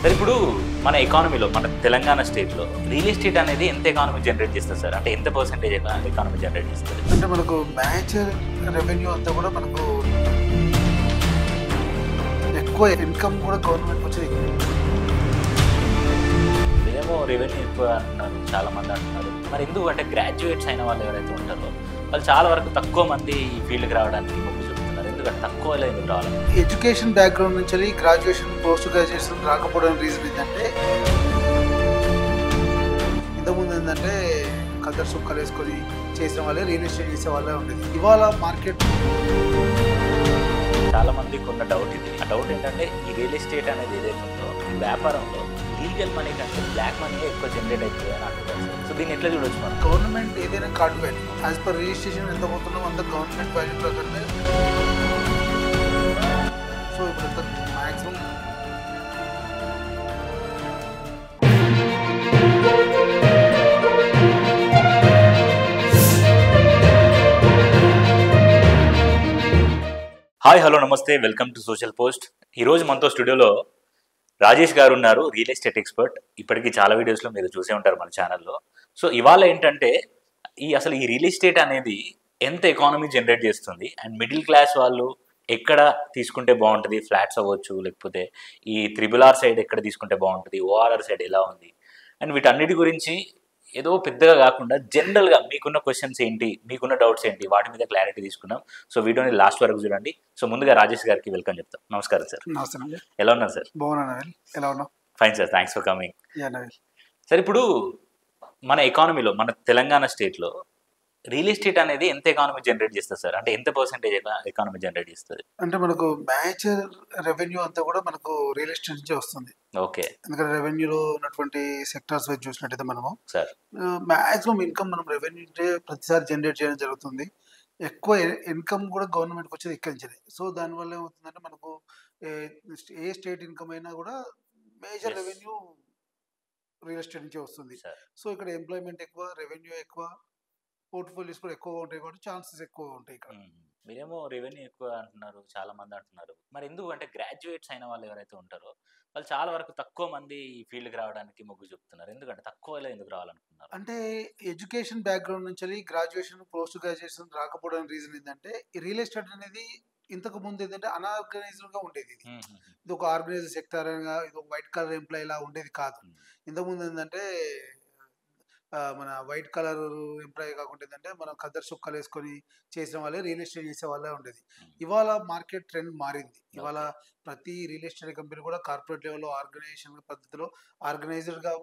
Sir ఇప్పుడు మన ఎకానమీలో మన తెలంగాణ స్టేట్లో రియల్ ఎస్టేట్ అనేది ఎంత ఎకానమీ జనరేట్ చేస్తుంది సార్? అంటే ఎంత పర్సెంటేజ్ ఎకానమీ జనరేట్ చేస్తుంది? అంటే మనకు మేజర్ రెవెన్యూ అంతా కూడా మనకు ఎక్కువ ఇన్కమ్ కూడా గవర్నమెంట్ వచ్చేది. ఏమో రెవెన్యూ ఎక్కువ అంటున్నారు, చాలా మంది అంటున్నారు. మరి ఎందుకు అంటే గ్రాడ్యుయేట్స్ అయిన వాళ్ళు ఎవరైతే ఉంటారో వాళ్ళు చాలా వరకు తక్కువ మంది ఈ ఫీల్డ్కి రావడానికి మొగ్గు చూపుతున్నారు. ఎందుకంటే తక్కువలో ఎందుకు రావాలి? ఎడ్యుకేషన్ బ్యాక్గ్రౌండ్ నుంచి గ్రాడ్యుయేషన్ పోస్ట్ గ్రాడ్యుయేషన్ రాకపోవడానికి రీజన్ ఏంటంటే ఇంతకుముందు ఏంటంటే కదర్ సుక్కలు వేసుకొని చేసిన వాళ్ళే రియల్ ఎస్టేట్ చేసే వాళ్ళే ఉండేది. ఇవాళ మార్కెట్ చాలా మందికి ఉన్న డౌట్ ఇది. ఆ డౌట్ ఏంటంటే ఈ రియల్ ఎస్టేట్ అనేది ఏదైతే ఉందో ఈ వ్యాపారంలో లీగల్ మనీ కంటే బ్లాక్ మనీ ఎక్కువ జనరేట్ అవుతుంది అని అంటున్నారు. సో దీన్ని ఎట్లా చూడొచ్చు మనం? గవర్నమెంట్ ఏదైనా card value as per registration ఎంత పోతున్నాం అంత గవర్నమెంట్ వాల్యూ ప్రకారమే. సో ఇప్పుడు ఎంత మ్యాక్సిమం హాయ్ హలో నమస్తే, వెల్కమ్ టు సోషల్ పోస్ట్. ఈరోజు మనతో స్టూడియోలో రాజేష్ గారు ఉన్నారు, రియల్ ఎస్టేట్ ఎక్స్పర్ట్. ఇప్పటికీ చాలా వీడియోస్లో మీరు చూసే ఉంటారు మన ఛానల్లో. సో ఇవాళ ఏంటంటే అసలు ఈ రియల్ ఎస్టేట్ అనేది ఎంత ఎకానమీ జనరేట్ చేస్తుంది అండ్ మిడిల్ క్లాస్ వాళ్ళు ఎక్కడ తీసుకుంటే బాగుంటుంది, ఫ్లాట్స్ అవ్వచ్చు లేకపోతే ఈ త్రిబుల్ ఆర్ సైడ్ ఎక్కడ తీసుకుంటే బాగుంటుంది, ఓఆర్ఆర్ సైడ్ ఎలా ఉంది అండ్ వీటన్నిటి గురించి ఏదో పెద్దగా కాకుండా జనరల్గా మీకున్న క్వశ్చన్స్ ఏంటి, మీకున్న డౌట్స్ ఏంటి, వాటి మీద క్లారిటీ తీసుకున్నాం. సో వీడియోని లాస్ట్ వరకు చూడండి. సో ముందుగా రాజేష్ గారికి వెల్కమ్ చెప్తాం. నమస్కారం సార్. నమస్తే. ఎలా ఉన్నారు సార్? బాగున్నా. ఎలా ఉన్నావు? Fine sir, thanks for coming. Sir ఇప్పుడు మన ఎకానమీలో మన తెలంగాణ స్టేట్లో రియల్ ఎస్టేట్ అనేది ఎంత ఎకానమీ జనరేట్ చేస్తుంది సార్? అంటే ఎంత పర్సెంటేజ్ ఎకానమీ జనరేట్ చేస్తుంది? అంటే మనకు మేజర్ రెవెన్యూ అంతా కూడా మనకు రియల్ ఎస్టేట్ నుంచే వస్తుంది. ఓకే. ఎందుకంటే రెవెన్యూలో ఉన్నటువంటి సెక్టార్స్ వైజ్ చూసినట్టయితే మనము సార్ మాక్సిమం ఇన్కమ్ మనం రెవెన్యూ ప్రతిసారి జనరేట్ చేయడం జరుగుతుంది. ఎక్కువ ఇన్కమ్ కూడా గవర్నమెంట్కి వచ్చేది ఇక్కడి నుంచే. సో దానివల్ల ఏమవుతుందంటే మనకు ఏ స్టేట్ ఇన్కమ్ అయినా కూడా మేజర్ రెవెన్యూ రియల్ ఎస్టేట్ నుంచే వస్తుంది. సో ఇక్కడ ఎంప్లాయ్మెంట్ ఎక్కువ, రెవెన్యూ ఎక్కువ, పోర్ట్ఫోలియోస్ కూడా ఎక్కువగా ఉంటాయి కాబట్టి ఛాన్సెస్ ఎక్కువగా ఉంటాయి ఇక్కడ. మీరేమో రెవెన్యూ ఎక్కువ అంటున్నారు, చాలా మంది అంటున్నారు. మరి ఎందుకు అంటే గ్రాడ్యుయేట్స్ అయిన వాళ్ళు ఎవరైతే ఉంటారో వాళ్ళు చాలా వరకు తక్కువ మంది ఈ ఫీల్డ్కి రావడానికి మొగ్గు చూపుతున్నారు. ఎందుకంటే తక్కువలో ఎందుకు రావాలనుకున్నారు? అంటే ఎడ్యుకేషన్ బ్యాక్గ్రౌండ్ నుంచి గ్రాడ్యుయేషన్ పోస్ట్ గ్రాడ్యుయేషన్ రాకపోవడానికి రీజన్ ఏంటంటే ఈ రియల్ ఎస్టేట్ అనేది ఇంతకు ముందు ఏంటంటే అన్ఆర్గనైజ్డ్ గా ఉండేది. ఇది ఒక ఆర్గనైజ్డ్ సెక్టర్, ఇది ఒక వైట్ కలర్ ఎంప్లాయీ లా ఉండేది కాదు. ఇంతకుముందు ఏంటంటే మన వైట్ కలర్ ఎంప్లాయీ కాకుండా ఏంటంటే మనం కదర్ సుక్కలు వేసుకొని చేసిన వాళ్ళే రియల్ ఎస్టేట్ చేసే వాళ్ళే ఉండేది. ఇవాళ మార్కెట్ ట్రెండ్ మారింది. ఇవాళ ప్రతి రియల్ ఎస్టేట్ కంపెనీ కూడా కార్పొరేట్ లెవెల్లో ఆర్గనైజేషన్ పద్ధతిలో ఆర్గనైజర్గా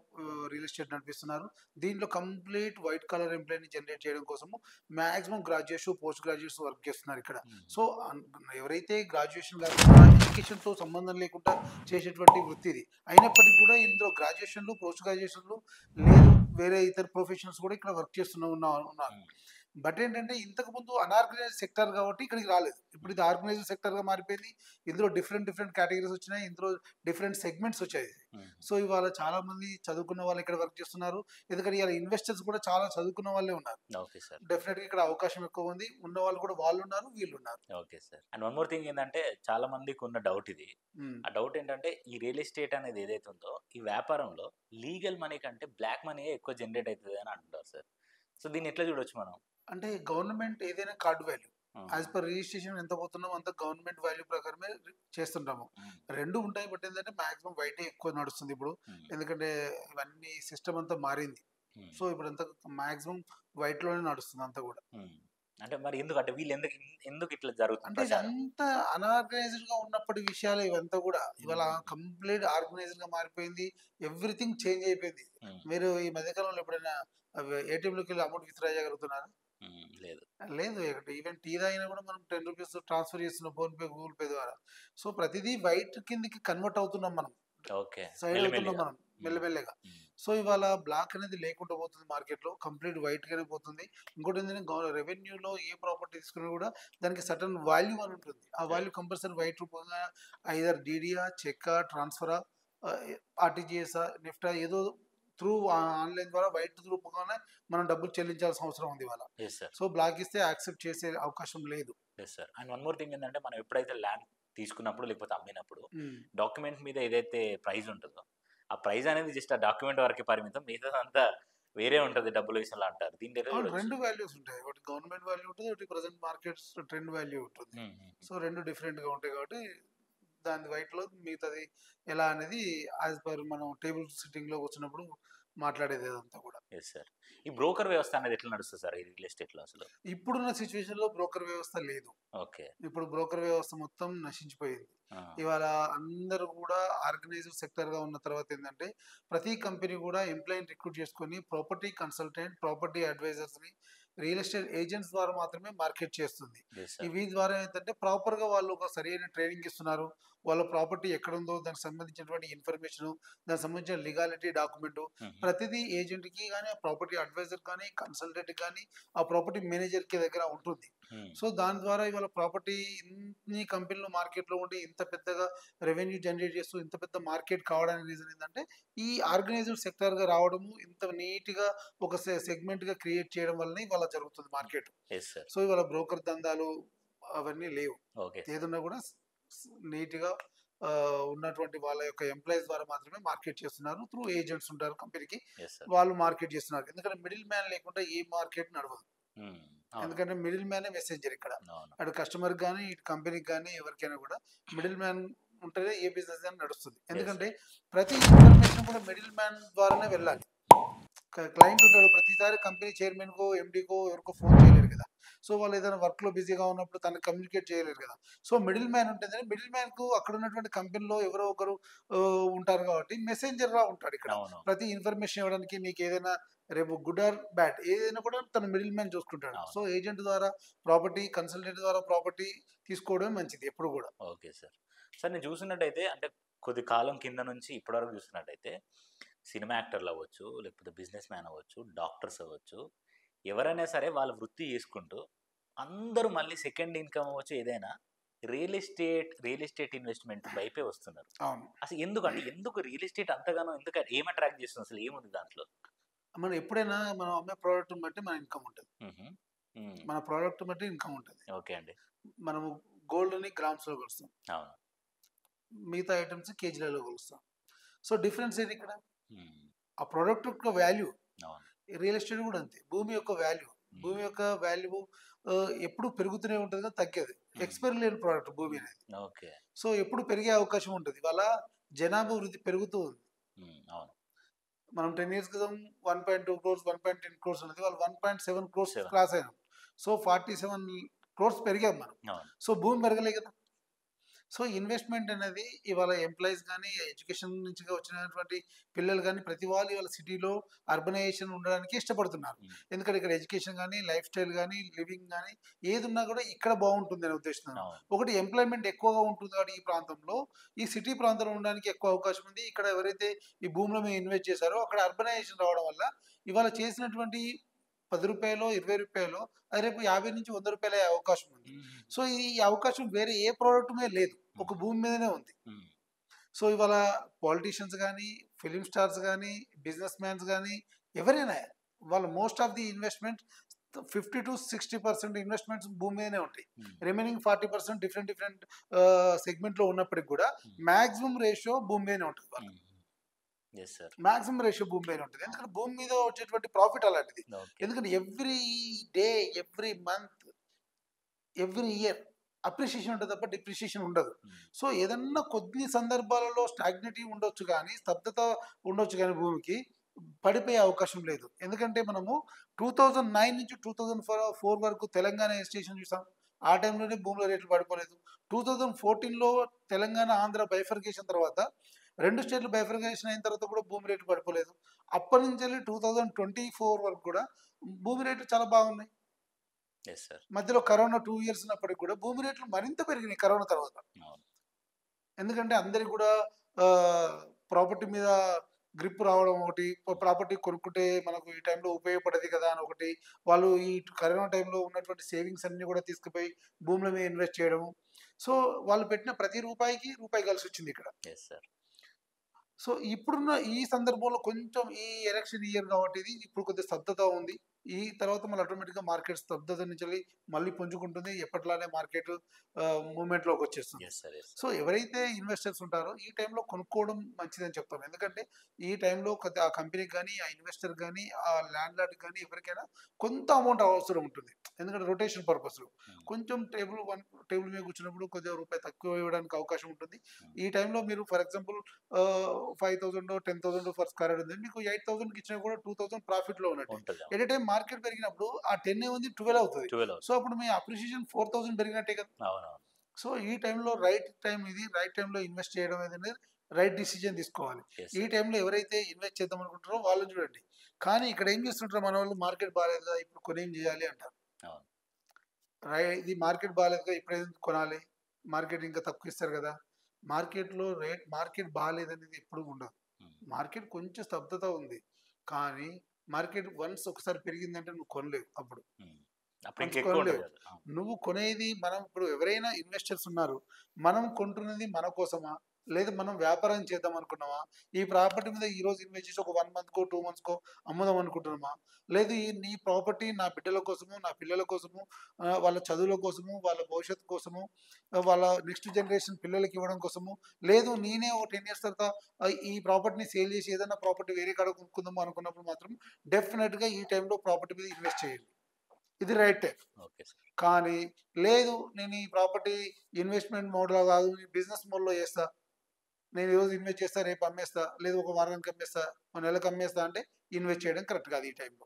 రియల్ ఎస్టేట్ నడిపిస్తున్నారు. దీంట్లో కంప్లీట్ వైట్ కలర్ ఎంప్లాయీని జనరేట్ చేయడం కోసము maximum graduates post graduates work చేస్తున్నారు ఇక్కడ. సో ఎవరైతే గ్రాడ్యుయేషన్ కాకుండా ఎడ్యుకేషన్తో సంబంధం లేకుండా చేసేటువంటి వృత్తి ఇది అయినప్పటికీ కూడా ఇందులో గ్రాడ్యుయేషన్లు పోస్ట్ గ్రాడ్యుయేషన్లు లేదు, వేరే ఇతర ప్రొఫెషనల్స్ కూడా ఇక్కడ వర్క్ ఉన్నారు. బట్ ఏంటంటే ఇంతకుముందు అన్ఆర్గనైజ్డ్ సెక్టర్ కాబట్టి ఇక్కడికి రాలేదు. ఇప్పుడు ఇది ఆర్గనైజ్డ్ సెక్టర్గా మారిపోయింది. ఇందులో డిఫరెంట్ కేటగిరీస్ వచ్చినాయి, ఇందులో డిఫరెంట్ సెగ్మెంట్స్ వచ్చాయి. సో ఇవాళ చాలా మంది చదువుకున్న వాళ్ళు ఇక్కడ వర్క్ చేస్తున్నారు. ఎందుకంటే ఇవాళ ఇన్వెస్టర్స్ కూడా చాలా చదువుకున్న వాళ్ళే ఉన్నారు. డెఫినెట్గా ఇక్కడ అవకాశం ఎక్కువ ఉంది. ఉన్న వాళ్ళు కూడా వాళ్ళు ఉన్నారు, వీళ్ళు ఉన్నారు. Okay sir. And one more thing ఏంటంటే చాలా మందికి ఉన్న డౌట్ ఇది. ఆ డౌట్ ఏంటంటే ఈ రియల్ ఎస్టేట్ అనేది ఏదైతే ఉందో ఈ వ్యాపారంలో లీగల్ మనీ కంటే బ్లాక్ మనీ ఎక్కువ జనరేట్ అవుతుంది అని అంటున్నారు సార్. సో దీన్ని ఎట్లా చూడొచ్చు మనం? అంటే గవర్నమెంట్ ఏదైనా card value as per registration ఎంత పోతున్నామో అంత గవర్నమెంట్ వాల్యూ ప్రకారమే చేస్తుంటాము. రెండు ఉంటాయి. బట్ ఏంటంటే మాక్సిమం వైట్ ఎక్కువ నడుస్తుంది ఇప్పుడు, ఎందుకంటే ఇవన్నీ సిస్టమ్ అంతా మారింది. సో ఇప్పుడు అంతా మాక్సిమం వైట్ లోనే నడుస్తుంది అంతా కూడా. అంటే మరి ఎందుకంటే వీళ్ళు ఎందుకు ఇట్లా జరుగుతుంది? అంటే ఇదంతా అన్ఆర్గనైజ్డ్ గా ఉన్నప్పటి విషయాలు ఇవంతా కూడా ఇవాళ కంప్లీట్ ఆర్గనైజ్డ్ గా మారిపోయింది. ఎవ్రీథింగ్ చేంజ్ అయిపోయింది. మీరు ఈ మధ్యకాలంలో ఎప్పుడైనా ఏటీఎంలోకి వెళ్ళి అమౌంట్ విత్డ్రా చేయగలుగుతున్నారా? లేదు. ఈవెన్ టీ అయినా కూడా మనం 10 రూపీస్ ట్రాన్స్ఫర్ చేస్తున్నాం ఫోన్ పే, గూగుల్ పే ద్వారా. సో ప్రతిదీ వైట్ కిందకి కన్వర్ట్ అవుతున్నాం మనం, సైడ్ అవుతున్నాం మనం మెల్లమెల్లగా. సో ఇవాళ బ్లాక్ అనేది లేకుండా పోతుంది మార్కెట్లో, కంప్లీట్ వైట్ గానే పోతుంది. ఇంకోటి ఏంటంటే రెవెన్యూలో ఏ ప్రాపర్టీ తీసుకున్నా కూడా దానికి సర్టన్ వాల్యూ అని ఉంటుంది. ఆ వాల్యూ కంపల్సరీ వైట్ రూపంగా ఐదర్ డీడీఆ, చెక్, ట్రాన్స్ఫరా, ఆర్టీజీఎస్, నిఫ్టా ఏదో త్రూ ఆన్లైన్ ద్వారా వైట్ రూపంగానే మనం డబ్బులు చెల్లించాల్సిన అవసరం ఉంది ఇవాళ. సో బ్లాక్ ఇస్తే యాక్సెప్ట్ చేసే అవకాశం లేదు. అండ్ వన్ మోర్ థింగ్ ఏంటంటే మనం ఎప్పుడైతే ల్యాండ్ తీసుకున్నప్పుడు లేకపోతే అమ్మినప్పుడు డాక్యుమెంట్ మీద ఏదైతే ప్రైస్ ఉంటుందో ఆ ప్రైజ్ అనేది జస్ట్ ఆ డాక్యుమెంట్ వరకే పరిమితం, మిగతా అంతా వేరే ఉంటుంది డబ్బుల విషయంలో అంటారు. దీన్ని ఎలా అవును. చూడొచ్చు? 2 వాల్యూస్ ఉంటాయి. ఒకటి గవర్నమెంట్ వాల్యూ ఉంటది. ఒకటి ప్రెజెంట్ మార్కెట్స్ ట్రెండ్ వాల్యూ ఉంటుంది. సో 2 డిఫరెంట్‌గా ఉంటాయి కాబట్టి దాని వైట్‌లో మిగతాది ఎలా అనేది యాస్ పర్ మనం టేబుల్ సిట్టింగ్‌లో కూర్చున్నప్పుడు మాట్లాడేది అదంతా కూడా. Yes sir. ఈ బ్రోకర్ వ్యవస్థ అనేది ఎట్లా నడుస్తుంది సార్ ఈ రియల్ ఎస్టేట్‌లో అసలు? ఇప్పుడున్న సిట్యుయేషన్‌లో బ్రోకర్ వ్యవస్థ లేదు. ఓకే. ఇప్పుడు బ్రోకర్ వ్యవస్థ మొత్తం నశించిపోయింది. ఆ! ఇవాళ అందరూ కూడా ఆర్గనైజ్డ్ సెక్టర్‌గా ఉన్న తర్వాత ఏందంటే, ప్రతి కంపెనీ కూడా ఎంప్లాయీని రిక్రూట్ చేసుకొని ప్రాపర్టీ కన్సల్టెంట్, ప్రాపర్టీ అడ్వైజర్స్‌ని రియల్ ఎస్టేట్ ఏజెంట్స్ ద్వారా మాత్రమే మార్కెట్ చేస్తుంది. Yes sir. వీటి ద్వారా ఏంటంటే ప్రాపర్‌గా వాళ్ళు ఒక సరైన ట్రైనింగ్ ఇస్తున్నారు. వాళ్ళ ప్రాపర్టీ ఎక్కడుందో దానికి సంబంధించినటువంటి ఇన్ఫర్మేషను, దానికి సంబంధించిన లీగాలిటీ డాక్యుమెంటు ప్రతిదీ ఏజెంట్‌కి గాని, ఆ ప్రాపర్టీ అడ్వైజర్ కానీ, కన్సల్టెంట్‌కి గాని, ఆ ప్రాపర్టీ మేనేజర్‌కి దగ్గర ఉంటుంది. సో దాని ద్వారా ఇవాళ ప్రాపర్టీ ఇన్ని కంపెనీలు మార్కెట్‌లో ఉండి ఇంత పెద్దగా రెవెన్యూ జనరేట్ చేస్తూ ఇంత పెద్ద మార్కెట్ కావడానికి రీజన్ ఏంటంటే, ఈ ఆర్గనైజ్డ్ సెక్టార్‌గా రావడము, ఇంత నీట్‌గా ఒక సెగ్మెంట్‌గా క్రియేట్ చేయడం వల్లనే ఇవాళ జరుగుతుంది మార్కెట్. Yes sir. సో ఇవాళ బ్రోకర్ దందాలు అవన్నీ లేవు. ఓకే. ఏదున్నా కూడా నీట్‌గా ఉన్నటువంటి వాళ్ళ యొక్క ఎంప్లాయీస్ ద్వారా మాత్రమే మార్కెట్ చేస్తున్నారు. త్రూ ఏజెంట్స్ ఉంటారు కంపెనీకి. Yes sir. వాళ్ళు మార్కెట్ చేస్తున్నారు. ఎందుకంటే మిడిల్ మ్యాన్ లేకుండా ఏ మార్కెట్ నడవదు. అవును. ఎందుకంటే మిడిల్ మ్యానే మెసెంజర్ ఇక్కడ. అవును. అటు కస్టమర్‌కి గాని, ఇటు కంపెనీకి గాని ఎవరికైనా కూడా మిడిల్ మ్యాన్ ఉంటేనే ఏ బిజినెస్ గాని నడుస్తుంది. ఎందుకంటే ప్రతి ఇన్ఫర్మేషన్ కూడా మిడిల్ మ్యాన్ ద్వారానే వెళ్ళాలి. క్లయింట్ ఉంటాడు. ప్రతిసారి కంపెనీ చైర్మన్‌కో, ఎండీకో ఎవరికో ఫోన్ చేయలేరు కదా! సో వాళ్ళు ఏదైనా వర్క్‌లో బిజీగా ఉన్నప్పుడు తనకి కమ్యూనికేట్ చేయలేరు కదా! సో మిడిల్ మ్యాన్ ఉంటేనే మిడిల్ మ్యాన్‌కు అక్కడ ఉన్నటువంటి కంపెనీలో ఎవరో ఒకరు ఉంటారు కాబట్టి మెసెంజర్‌లా ఉంటాడు ఇక్కడ. అవును. ప్రతి ఇన్ఫర్మేషన్ ఇవ్వడానికి మీకు ఏదైనా రేపు గుడ్ ఆర్ బ్యాడ్ ఏదైనా కూడా తను మిడిల్ మ్యాన్ చూసుకుంటాడు. అవును. సో ఏజెంట్ ద్వారా ప్రాపర్టీ, కన్సల్టెంట్ ద్వారా ప్రాపర్టీ తీసుకోవడమే మంచిది ఎప్పుడు కూడా. Okay sir. సార్ నేను చూసినట్టయితే అంటే కొద్ది కాలం కింద నుంచి ఇప్పటివరకు చూస్తున్నట్టయితే సినిమా యాక్టర్లు అవ్వచ్చు, లేకపోతే బిజినెస్ మ్యాన్ అవ్వచ్చు, డాక్టర్స్ అవ్వచ్చు, ఎవరైనా సరే వాళ్ళ వృత్తి చేసుకుంటూ అందరూ మళ్ళీ సెకండ్ ఇన్‌కమ్ అవ్వచ్చు ఏదైనా రియల్ ఎస్టేట్ ఇన్వెస్ట్‌మెంట్ వైపే వస్తున్నారు. అవును. అసలు ఎందుకు రియల్ ఎస్టేట్ అంతగానో ఏం అట్రాక్ట్ చేస్తుంది అసలు ఏముంది దాంట్లో? మనం ఎప్పుడైనా మనం అమ్మే ప్రొడక్ట్‌ని బట్టి మన ఇన్‌కమ్ ఉంటది. హుహు. హ్మ్. మన ప్రొడక్ట్ బట్టి ఇన్‌కమ్ ఉంటది. ఓకే అండి. మనము గోల్డ్‌ని గ్రామ్స్‌లో కొలుస్తాం. అవును. మిగతా ఐటెమ్స్ కేజీలలో కొలుస్తాం. సో డిఫరెన్స్ ఏంటి ఇక్కడ? హ్మ్. ఆ ప్రొడక్ట్ యొక్క వాల్యూ. అవును. రియల్ ఎస్టేట్ కూడా అంతే. భూమి యొక్క వాల్యూ. భూమి యొక్క వాల్యూ ఎప్పుడు పెరుగుతూనే ఉంటది కానీ తగ్గదు. ఎక్స్‌పైరీ లేని ప్రొడక్ట్ భూమి అనేది. ఓకే. సో ఎప్పుడు పెరిగే అవకాశం ఉంటది. ఇవాళ జనాభా వృద్ధి పెరుగుతూ ఉంది. అవును. మనం 10 ఇయర్స్ క్రితం 1.2 క్రోర్స్, 1.10 క్రోర్స్ ఉన్నది. వాళ్ళు 1.7 క్రోర్స్ 7. క్రాస్ అయినాం. సో 47 క్రోర్స్ పెరిగాం మనం. అవును. సో భూమి పెరగలే కదా! సో ఇన్వెస్ట్‌మెంట్ అనేది ఇవాళ ఎంప్లాయీస్ గాని, ఎడ్యుకేషన్ నుంచి వచ్చినటువంటి పిల్లలు గాని, ప్రతి వాళ్ళు ఇవాళ సిటీలో అర్బనైజేషన్ ఉండడానికి ఇష్టపడుతున్నారు. హ్మ్. ఎందుకంటే ఇక్కడ ఎడ్యుకేషన్ గాని, లైఫ్ స్టైల్ గాని, లివింగ్ గాని ఏదున్నా కూడా ఇక్కడ బాగుంటుందనే ఉద్దేశంతో. అవును. ఒకటి ఎంప్లాయ్‌మెంట్ ఎక్కువగా ఉంటుంది కాబట్టి ఈ ప్రాంతంలో, ఈ సిటీ ప్రాంతంలో ఉండడానికి ఎక్కువ అవకాశం ఉంది. ఇక్కడ ఎవరైతే ఈ భూమిలో మీద ఇన్వెస్ట్ చేశారో అక్కడ అర్బనైజేషన్ రావడం వల్ల ఇవాళ చేసినటువంటి రూ. 10 రూ. 20 అది రేపు 50-100 అయ్యే అవకాశం ఉంది. హ్మ్. సో ఈ అవకాశం వేరే ఏ ప్రొడక్ట్ మీద లేదు. ఒక భూమి మీదనే ఉంది. సో ఇవాళ పొలిటీషియన్స్ గాని, ఫిల్మ్ స్టార్స్ గాని, బిజినెస్ మ్యాన్స్ గాని ఎవరైనా వాళ్ళు most of the investment 50-60% investments భూమి మీదనే ఉంటాయి. రిమైనింగ్ 40% డిఫరెంట్ సెగ్మెంట్‌లో ఉన్నప్పటికి కూడా మాక్సిమం రేషియో భూమి మీదనే ఉంటది వాళ్ళకి. Yes sir. మాక్సిమం రేషియో భూమి మీద ఉంటది. ఎందుకంటే భూమి మీద వచ్చేటువంటి ప్రాఫిట్ అలాంటిది. ఓకే. ఎందుకంటే every day, every month, every year appreciation ఉంటది తప్ప డిప్రిషియేషన్ ఉండదు. సో ఏదన్నా కొద్ది సందర్భాలలో స్టాగ్నిటీ ఉండొచ్చు గానీ, స్తబ్దత ఉండొచ్చు గానీ భూమికి పడిపోయే అవకాశం లేదు. ఎందుకంటే మనము 2009 నుంచి 2004 వరకు తెలంగాణ ఎజిటేషన్ చూసాం. ఆ టైంలోనే భూముల రేట్లు పడిపోలేదు. 2014లో తెలంగాణ, ఆంధ్ర బైఫర్కేషన్ తర్వాత 2 స్టేట్‌లు బైఫర్కేషన్ అయిన తర్వాత కూడా భూమి రేట్లు పడిపోలేదు. అప్పటినుంచెల్లి 2024 వరకు కూడా భూమి రేట్లు చాలా బాగున్నాయి. Yes sir. మధ్యలో కరోనా 2 ఇయర్స్ ఉన్నప్పటికి కూడా భూమి రేట్లు మరింత పెరిగినాయి కరోనా తర్వాత. అవును. ఎందుకంటే అందరికి కూడా ప్రాపర్టీ మీద గ్రిప్ రావడం ఒకటి, ప్రాపర్టీ కొనుక్కుంటే మనకు ఈ టైంలో ఉపయోగపడేది కదా అని ఒకటి, వాళ్ళు ఈ కరోనా టైంలో ఉన్నటువంటి సేవింగ్స్ అన్నీ కూడా తీసుకుపోయి భూముల మీద ఇన్వెస్ట్ చేయడము. సో వాళ్ళు పెట్టిన ప్రతి రూపాయికి రూపాయి కలిసొచ్చింది ఇక్కడ. Yes sir. సో ఇప్పుడున్న ఈ సందర్భంలో కొంచెం ఈ ఎలక్షన్ ఇయర్ కాబట్టి ఇది ఇప్పుడు కొద్దిగా స్తబ్దత ఉంది. ఈ తర్వాత మళ్ళీ ఆటోమేటిక్గా మార్కెట్ స్తబ్దత నుంచి మళ్ళీ పుంజుకుంటుంది, ఎప్పట్లానే మార్కెట్ మూమెంట్లోకి వచ్చేస్తుంది. సో ఎవరైతే ఇన్వెస్టర్స్ ఉంటారో ఈ టైంలో కొనుక్కోవడం మంచిదని చెప్తాను. ఎందుకంటే ఈ టైంలో ఆ కంపెనీకి కానీ, ఆ ఇన్వెస్టర్ కానీ, ఆ ల్యాండ్ లార్డ్ కానీ ఎవరికైనా కొంత అమౌంట్ అవసరం ఉంటుంది. ఎందుకంటే రొటేషన్ పర్పస్లో కొంచెం టేబుల్ మీద కూర్చున్నప్పుడు కొద్దిగా రూపాయి తక్కువ ఇవ్వడానికి అవకాశం ఉంటుంది. ఈ టైంలో మీరు for example 5,000 10,000 for square yard ఉంది, మీకు 8,000కి ఇచ్చినా కూడా 2,000 ప్రాఫిట్లో ఉన్నట్టు. ఎట్ ఏ టైం మార్కెట్ పెరిగినప్పుడు ఆ 10 ఏముంది 12 అవుతుంది. సో అప్పుడు మీ అప్రిషియేషన్ 4,000 పెరిగినట్టే కదా. సో ఈ టైంలో రైట్ టైం ఇది, రైట్ టైంలో ఇన్వెస్ట్ చేయడం అనేది రైట్ డిసిజన్ తీసుకోవాలి. ఈ టైంలో ఎవరైతే ఇన్వెస్ట్ చేద్దాం అనుకుంటారో వాళ్ళు చూడండి. కానీ ఇక్కడ ఏం చేస్తుంటారు మన వాళ్ళు, మార్కెట్ బాగాలేదు కదా ఇప్పుడు కొనేం చేయాలి అంటారు. ఇది మార్కెట్ బాగాలేదు ఇప్పుడు ఏం కొనాలి, మార్కెట్ ఇంకా తక్కువ ఇస్తారు కదా. మార్కెట్లో మార్కెట్ బాగాలేదనేది ఎప్పుడు ఉండదు. మార్కెట్ కొంచెం స్తబ్దత ఉంది, కానీ మార్కెట్ వన్స్ ఒకసారి పెరిగిందంటే నువ్వు కొనలేవు. అప్పుడు కొనలేవు. నువ్వు కొనేది మనం ఇప్పుడు ఎవరైనా ఇన్వెస్టర్స్ ఉన్నారు, మనం కొంటున్నది మన కోసమా లేదా మనం వ్యాపారం చేద్దాం అనుకున్నామా, ఈ ప్రాపర్టీ మీద ఈ రోజు ఇన్వెస్ట్ చేసి ఒక 1 మంత్కో 2 మంత్స్కో అమ్ముదాం అనుకుంటున్నామా, లేదు నీ ప్రాపర్టీ నా బిడ్డల కోసము, నా పిల్లల కోసము, వాళ్ళ చదువుల కోసము, వాళ్ళ భవిష్యత్తు కోసము, వాళ్ళ నెక్స్ట్ జనరేషన్ పిల్లలకి ఇవ్వడం కోసము, లేదు నేనే ఒక 10 years తర్వాత ఈ ప్రాపర్టీని సేల్ చేసి ఏదైనా ప్రాపర్టీ వేరే కాడ కొనుక్కుందాము అనుకున్నప్పుడు మాత్రం డెఫినెట్గా ఈ టైంలో ప్రాపర్టీ మీద ఇన్వెస్ట్ చేయండి. ఇది రైట్ టైం. కానీ లేదు నేను ఈ ప్రాపర్టీ ఇన్వెస్ట్మెంట్ మోడ్లో కాదు, బిజినెస్ మోడ్లో చేస్తా, నేను ఈరోజు ఇన్వెస్ట్ చేస్తా రేపు అమ్మేస్తా, లేదు ఒక వారానికి అమ్మేస్తా, ఒక నెలకు అమ్మేస్తా అంటే ఇన్వెస్ట్ చేయడం కరెక్ట్ కాదు ఈ టైంలో.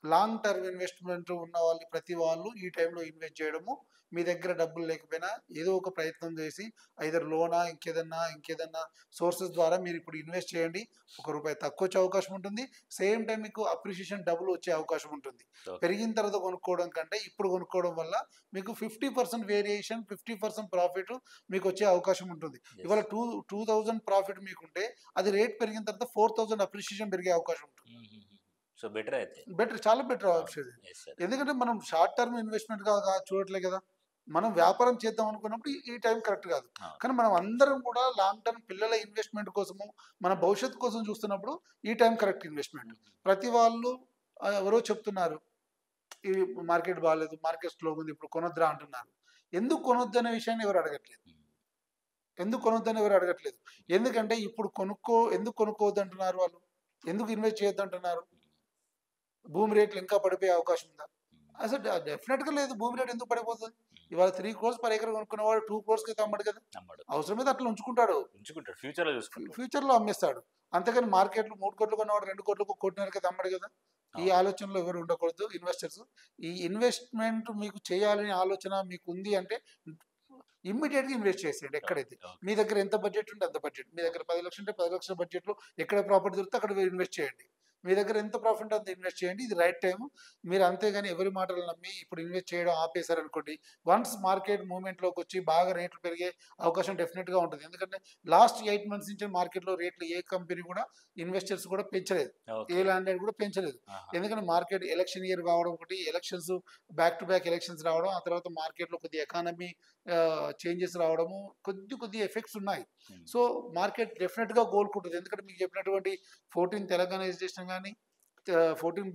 లాంగ్ టర్మ్ ఇన్వెస్ట్మెంట్ ఉన్న వాళ్ళు ప్రతి వాళ్ళు ఈ టైంలో ఇన్వెస్ట్ చేయడము, మీ దగ్గర డబ్బులు లేకపోయినా ఏదో ఒక ప్రయత్నం చేసి ఐదర్ లోనా ఇంకేదన్నా సోర్సెస్ ద్వారా మీరు ఇప్పుడు ఇన్వెస్ట్ చేయండి. ₹1 తక్కువ వచ్చే అవకాశం ఉంటుంది, సేమ్ టైం మీకు అప్రిషియేషన్ డబుల్ వచ్చే అవకాశం ఉంటుంది. పెరిగిన తర్వాత కొనుక్కోవడం కంటే ఇప్పుడు కొనుక్కోవడం వల్ల మీకు 50% వేరియేషన్, 50% ప్రాఫిట్ మీకు వచ్చే అవకాశం ఉంటుంది. ఇవాళ 2,000 ప్రాఫిట్ మీకుంటే అది రేట్ పెరిగిన తర్వాత 4,000 అప్రిషియేషన్ పెరిగే అవకాశం ఉంటుంది. సో బెటర్ అయితే చాలా బెటర్ ఆప్షన్. ఎందుకంటే మనం షార్ట్ టర్మ్ ఇన్వెస్ట్మెంట్ గా చూడట్లే కదా, మనం వ్యాపారం చేద్దాం అనుకున్నప్పుడు ఈ టైం కరెక్ట్ కాదు. కానీ మనం అందరం కూడా లాంగ్ టర్మ్ పిల్లల ఇన్వెస్ట్మెంట్ కోసము, మన భవిష్యత్తు కోసం చూస్తున్నప్పుడు ఈ టైం కరెక్ట్ ఇన్వెస్ట్మెంట్. ప్రతి వాళ్ళు ఎవరో చెప్తున్నారు ఈ మార్కెట్ బాగాలేదు, మార్కెట్ స్లో ఉంది, ఇప్పుడు కొనొద్దురా అంటున్నారు. ఎందుకు కొనొద్దు అనే విషయాన్ని ఎవరు అడగట్లేదు. ఎందుకంటే ఇప్పుడు ఎందుకు కొనుక్కోవద్దు అంటున్నారు వాళ్ళు, ఎందుకు ఇన్వెస్ట్ చేయొద్దు అంటున్నారు? భూమి రేట్లు ఇంకా పడిపోయే అవకాశం ఉందా? అసలు డెఫినెట్గా లేదు. భూమి రేట్ ఎందుకు పడిపోతుంది? ఇవాళ 3 crores per acre కొనుక్కున్న వాడు 2 crores కి అమ్మడు కదా. అవసరమైతే అట్లా ఉంచుకుంటాడు, ఫ్యూచర్లో అమ్మేస్తాడు. అంతేగాని మార్కెట్లో 3 కోట్లు కొన్నవాడు 2 కోట్లకు 1.5 అమ్మడు కదా. ఈ ఆలోచనలో ఎవరు ఉండకూడదు ఇన్వెస్టర్స్. ఈ ఇన్వెస్ట్మెంట్ మీకు చేయాలనే ఆలోచన మీకు ఉంది అంటే ఇమ్మీడియట్గా ఇన్వెస్ట్ చేసేయండి. ఎక్కడైతే మీ దగ్గర ఎంత బడ్జెట్ ఉంటే అంత బడ్జెట్, మీ దగ్గర 10 లక్షలు ఉంటే 10 లక్షల బడ్జెట్లో ఎక్కడ ప్రాపర్టీ దొరికితే అక్కడ ఇన్వెస్ట్ చేయండి. మీ దగ్గర ఎంత ప్రాఫిట్ అంత ఇన్వెస్ట్ చేయండి. ఇది రైట్ టైం. మీరు అంతేగాని ఎవరి మాటలు నమ్మి ఇప్పుడు ఇన్వెస్ట్ చేయడం ఆపేశారనుకోండి, వన్స్ మార్కెట్ మూవ్మెంట్లోకి వచ్చి బాగా రేట్లు పెరిగే అవకాశం డెఫినెట్గా ఉంటుంది. ఎందుకంటే లాస్ట్ 8 months నుంచి మార్కెట్లో రేట్లు ఏ కంపెనీ కూడా ఇన్వెస్టర్స్ కూడా పెంచలేదు, ఏ ల్యాండ్ కూడా పెంచలేదు. ఎందుకంటే మార్కెట్ ఎలక్షన్ ఇయర్ కావడం ఒకటి, elections back to back elections రావడం, ఆ తర్వాత మార్కెట్లో కొద్ది ఎకానమీ చేంజెస్ రావడము, కొద్ది ఎఫెక్ట్స్ ఉన్నాయి. సో మార్కెట్ డెఫినెట్గా కోలుకుంటుంది. ఎందుకంటే మీకు చెప్పినటువంటి 14 తెలంగాణ ఎడ్యుకేషన్ కానీ, 14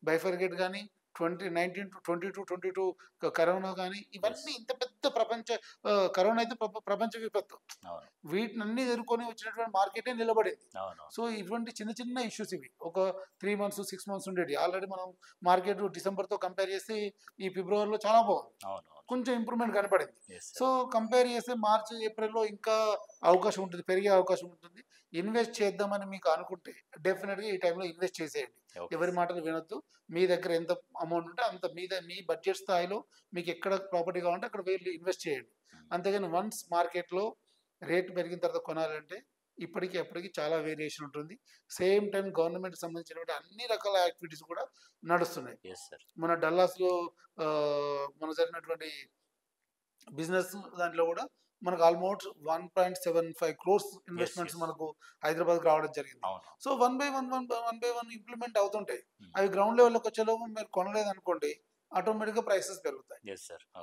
బైఫర్గేట్ కానీ, 19 to 22 కరోనా కానీ, ఇవన్నీ ఇంత పెద్ద కరోనా అయితే ప్రపంచ విపత్తు. వీటినన్నీ ఎదుర్కొని వచ్చినటువంటి మార్కెటే నిలబడింది. సో ఇటువంటి చిన్న ఇష్యూస్ ఇవి ఒక 3 months 6 months ఉండేవి. ఆల్రెడీ మనం మార్కెట్ డిసెంబర్తో కంపేర్ చేస్తే ఈ ఫిబ్రవరిలో చాలా బాగుంది, కొంచెం ఇంప్రూవ్మెంట్ కనపడింది. సో కంపేర్ చేస్తే మార్చ్ ఏప్రిల్లో ఇంకా అవకాశం ఉంటుంది, పెరిగే అవకాశం ఉంటుంది. ఇన్వెస్ట్ చేద్దామని మీకు అనుకుంటే డెఫినెట్గా ఈ టైంలో ఇన్వెస్ట్ చేసేయండి. ఎవరి మాటలు వినొద్దు. మీ దగ్గర ఎంత అమౌంట్ ఉంటే అంత మీ బడ్జెట్ స్థాయిలో మీకు ఎక్కడ ప్రాపర్టీ కావాలంటే అక్కడ వెళ్ళి ఇన్వెస్ట్ చేయండి. అంతేగాని వన్స్ మార్కెట్లో రేట్ పెరిగిన తర్వాత కొనాలంటే ఎప్పటికీ చాలా వేరియేషన్ ఉంటుంది. సేమ్ టైం గవర్నమెంట్ సంబంధించినటువంటి అన్ని రకాల యాక్టివిటీస్ కూడా నడుస్తున్నాయి. మన డల్లాస్లో మన జరిగినటువంటి బిజినెస్ దాంట్లో కూడా మనకు ఆల్మోస్ట్ 1.75 crores ఇన్వెస్ట్మెంట్స్ మనకు హైదరాబాద్కి రావడం జరిగింది. So one by one implement అవుతుంటాయి. అవి గ్రౌండ్ లెవెల్లోకి వచ్చేలోపు మీరు కొనలేదు అనుకోండి, ఆటోమేటిక్గా ప్రైసెస్ పెరుగుతాయి.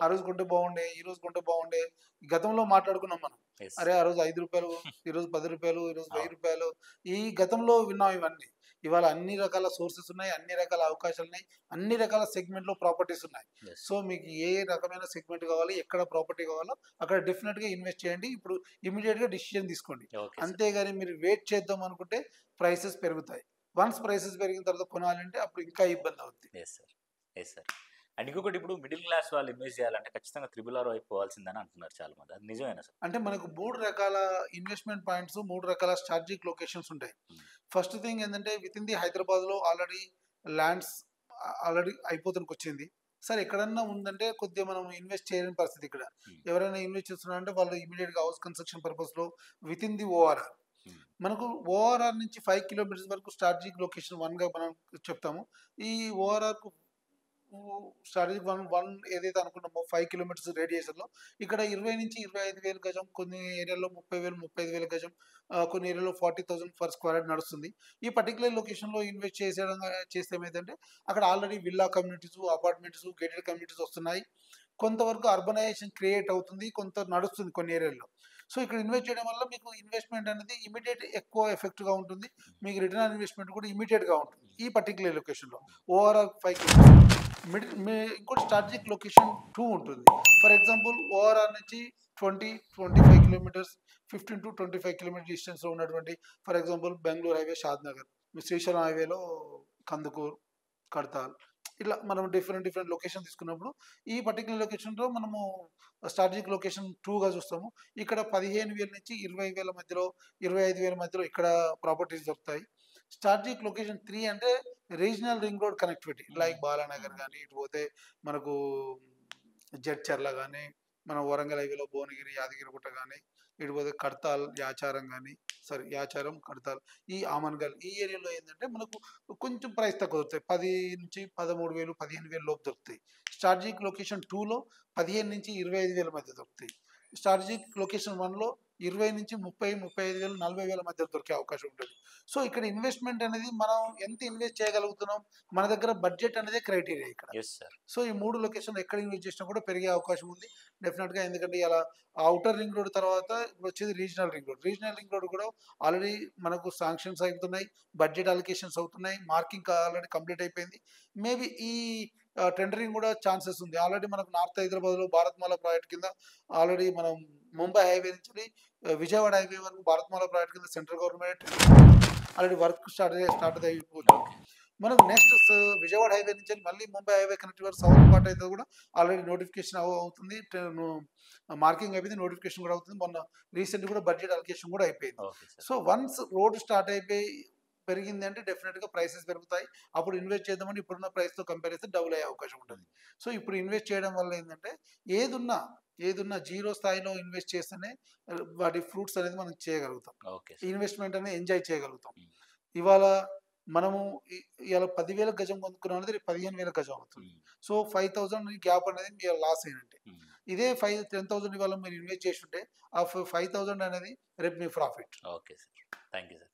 ఆ రోజు కొంటే బాగుండే, ఈ రోజు కొంటే బాగుండే. గతంలో మాట్లాడుకున్నాం మనం, అరే ఆ రోజు ₹5, ఈ రోజు ₹10, ఈ రోజు ₹1000, ఈ గతంలో విన్నాం ఇవన్నీ. ఇవాళ అన్ని రకాల సోర్సెస్ ఉన్నాయి, అన్ని రకాల అవకాశాలు ఉన్నాయి, అన్ని రకాల సెగ్మెంట్లో ప్రాపర్టీస్ ఉన్నాయి. సో మీకు ఏ రకమైన సెగ్మెంట్ కావాలి, ఎక్కడ ప్రాపర్టీ కావాలో అక్కడ డెఫినెట్గా ఇన్వెస్ట్ చేయండి. ఇప్పుడు ఇమీడియట్గా డిసిషన్ తీసుకోండి. అంతేగాని మీరు వెయిట్ చేద్దాం అనుకుంటే ప్రైసెస్ పెరుగుతాయి. వన్స్ ప్రైసెస్ పెరిగిన తర్వాత కొనాలంటే అప్పుడు ఇంకా ఇబ్బంది అవుతుంది. Yes sir. అండ్ ఇంకొకటి, ఇప్పుడు మిడిల్ క్లాస్ వాళ్ళు ఇన్వెస్ట్ చేయాలంటే ఖచ్చితంగా RRR వైపు పోవాల్సిందని అంటున్నారు చాలా మంది. అది నిజమేనా సార్? అంటే మనకు 3 రకాల ఇన్వెస్ట్మెంట్ పాయింట్స్, 3 రకాల స్ట్రాటజిక్ లొకేషన్స్ ఉంటాయి. ఫస్ట్ థింగ్ ఏంటంటే విత్ ఇన్ ది హైదరాబాద్లో ఆల్రెడీ ల్యాండ్స్ ఆల్రెడీ అయిపోతానికి వచ్చింది. సరే ఎక్కడన్నా ఉందంటే కొద్దిగా మనం ఇన్వెస్ట్ చేయలేని పరిస్థితి. ఇక్కడ ఎవరైనా ఇన్వెస్ట్ చేస్తున్నారంటే వాళ్ళు ఇమీడియట్గా హౌస్ కన్స్ట్రక్షన్ పర్పస్లో విత్ ఇన్ ది ORR, మనకు ORR నుంచి 5 కిలోమీటర్స్ వరకు స్ట్రాటజిక్ లొకేషన్ 1గా మనం చెప్తాము. ఈ ORRకు స్ట్రాటజిక్ 1 ఏదైతే అనుకున్నామో 5 కిలోమీటర్స్ రేడియేషన్లో ఇక్కడ 20 నుంచి 25,000 గజం, కొన్ని ఏరియాలో 30,000 35,000 గజం, కొన్ని ఏరియాలో 40,000 పర్ స్క్వేర్ యార్డ్ నడుస్తుంది. ఈ పర్టికులర్ లొకేషన్లో ఇన్వెస్ట్ చేస్తే ఏమైందంటే అక్కడ already villa communities, apartments, gated communities వస్తున్నాయి. కొంతవరకు అర్బనైజేషన్ క్రియేట్ అవుతుంది, కొంత నడుస్తుంది కొన్ని ఏరియాల్లో. సో ఇక్కడ ఇన్వెస్ట్ చేయడం వల్ల మీకు ఇన్వెస్ట్మెంట్ అనేది ఇమీడియట్ ఎక్కువ ఎఫెక్ట్గా ఉంటుంది, మీకు రిటర్న్ ఆన్ ఇన్వెస్ట్మెంట్ కూడా ఇమీడియట్గా ఉంటుంది ఈ పర్టికులర్ లొకేషన్లో. ORR 5 kilometres. ఇంకోటి స్ట్రాటజిక్ లొకేషన్ 2 ఉంటుంది. ఫర్ ఎగ్జాంపుల్ ORR నుంచి 20-25 కిలోమీటర్స్, 15 to 25 కిలోమీటర్ డిస్టెన్స్లో ఉన్నటువంటి, for example Bengaluru highway Shadnagar, Srisailam హైవేలో కందుకూరు, కడతాల్, ఇట్లా మనం డిఫరెంట్ లొకేషన్ తీసుకున్నప్పుడు ఈ పర్టికులర్ లొకేషన్లో మనము స్ట్రాటజిక్ లొకేషన్ 2గా చూస్తాము. ఇక్కడ 15,000 నుంచి 20,000 మధ్యలో, 25,000 మధ్యలో ఇక్కడ ప్రాపర్టీస్ దొరుకుతాయి. స్ట్రాటజిక్ లొకేషన్ 3 అంటే regional ring road connectivity, like Balanagar కానీ, ఇటు పోతే మనకు జడ్చర్ల కానీ, మన వరంగల్ హైవేలో భువనగిరి, యాదగిరిగుట్ట కానీ, ఇటు పోతే కడతాల్, యాచారం, కడతాల్, ఈ ఆమన్గల్, ఈ ఏరియాలో ఏంటంటే మనకు కొంచెం ప్రైస్ తక్కువ దొరుకుతాయి. 10 నుంచి 13,000, 15,000 లోపు దొరుకుతాయి. స్ట్రాటజిక్ లొకేషన్ 2లో 15 నుంచి 25,000 మధ్య దొరుకుతాయి. స్ట్రాటజిక్ లొకేషన్ 1లో 20 నుంచి 30, 35,000, 40,000 మధ్య దొరికే అవకాశం ఉంటుంది. సో ఇక్కడ ఇన్వెస్ట్మెంట్ అనేది మనం ఎంత ఇన్వెస్ట్ చేయగలుగుతున్నాం, మన దగ్గర బడ్జెట్ అనేది క్రైటీరియా ఇక్కడ. సో ఈ 3 లొకేషన్ ఎక్కడ ఇన్వెస్ట్ చేసినా కూడా పెరిగే అవకాశం ఉంది డెఫినెట్గా. ఎందుకంటే ఇలా ఔటర్ రింగ్ రోడ్ తర్వాత ఇప్పుడు వచ్చేది regional ring road. Regional ring road కూడా ఆల్రెడీ మనకు శాంక్షన్స్ అవుతున్నాయి, బడ్జెట్ అలొకేషన్స్ అవుతున్నాయి, మార్కింగ్ ఆల్రెడీ కంప్లీట్ అయిపోయింది. మేబీ ఈ టెండరింగ్ కూడా ఛాన్సెస్ ఉంది. ఆల్రెడీ మనకు నార్త్ హైదరాబాద్లో భారత్మాల ప్రాజెక్ట్ కింద ఆల్రెడీ మనం ముంబై హైవే నుంచి విజయవాడ హైవే వరకు భారత్మాల ప్రాజెక్ట్ కింద central government already work start అయిపోతుంది. మనకు నెక్స్ట్ విజయవాడ హైవే నుంచి మళ్ళీ ముంబై హైవే కనెక్ట్ వరకు సౌత్ పార్ట్ అయితే కూడా ఆల్రెడీ నోటిఫికేషన్ అవుతుంది, మార్కింగ్ అయిపోయింది, నోటిఫికేషన్ కూడా అవుతుంది. మొన్న రీసెంట్ కూడా బడ్జెట్ అలొకేషన్ కూడా అయిపోయింది. సో వన్స్ రోడ్ స్టార్ట్ అయిపోయి పెరిగింది అంటే డెఫినెట్గా ప్రైసెస్ పెరుగుతాయి. అప్పుడు ఇన్వెస్ట్ చేద్దామని ఇప్పుడున్న ప్రైస్తో కంపేర్ చేస్తే డబుల్ అయ్యే అవకాశం ఉంటుంది. సో ఇప్పుడు ఇన్వెస్ట్ చేయడం వల్ల ఏంటంటే ఏదున్నా జీరో స్థాయిలో ఇన్వెస్ట్ చేస్తేనే వాటి ఫ్రూట్స్ అనేది మనం చేయగలుగుతాం, ఇన్వెస్ట్మెంట్ అనేది ఎంజాయ్ చేయగలుగుతాం. ఇవాళ మనము ఇవాళ 10,000 గజం కొనుక్కున్నాం అనేది 15,000 గజం అవుతుంది. సో 5,000 గ్యాప్ అనేది మీరు లాస్ అయినట్టే. ఇదే 10,000 ఇవాళ మీరు ఇన్వెస్ట్ చేసి ఉంటే ఆ 5,000 అనేది రేపు మీ profit. Okay sir, thank you sir.